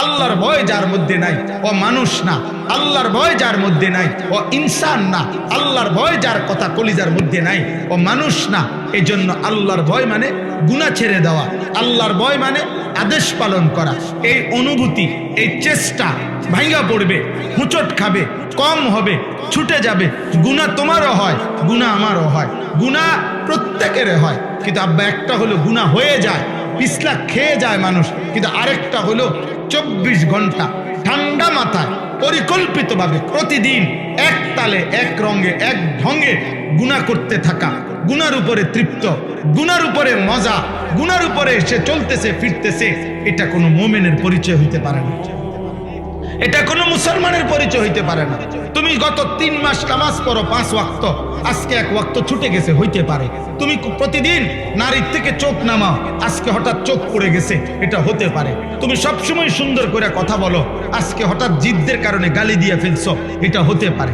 আল্লাহর ভয় যার মধ্যে নাই ও মানুষ না, আল্লাহর ভয় যার মধ্যে নাই ও ইনসান না, আল্লাহর ভয় যার কথা কলিজার মধ্যে নাই ও মানুষ না। এই জন্য আল্লাহর ভয় মানে গুনাহ ছেড়ে দেওয়া, আল্লাহর ভয় মানে আদেশ পালন করা। এই অনুভূতি, এই চেষ্টা ভাঙ্গা পড়বে, হুঁচট খাবে, কম হবে, ছুটে যাবে। গুনাহ তোমারও হয়, গুনাহ আমারও হয়, গুনাহ প্রত্যেকের হয়। কিন্তু আব্বা একটা হলো গুনাহ হয়ে যায়, পিছলা খেয়ে যায় মানুষ, কিন্তু আরেকটা হলো 24 ঘন্টা ঠান্ডা মাথায় পরিকল্পিতভাবে প্রতিদিন এক তালে এক রঙে এক ঢঙ্গে গুনাহ করতে থাকা, গুনার উপরে তৃপ্ত, গুনার উপরে মজা, গুনার উপরে সে চলতেছে ফিরতেছে। এটা কোনো মুমিনের পরিচয় হইতে পারে না, এটা কোনো মুসলমানের পরিচয় হইতে পারে না। তুমি গত 3 মাস নামাজ পড়ো 5 ওয়াক্ত, আজকে 1 ওয়াক্ত ছুটে গেছে, হইতে পারে। তুমি প্রতিদিন নারীর থেকে চোখ নামাও, আজকে হঠাৎ চোখ পড়ে গেছে, এটা হতে পারে। তুমি সবসময় সুন্দর করে কথা বলো, আজকে হঠাৎ জিদ্দের কারণে গালি দিয়ে ফেলছো, এটা হতে পারে।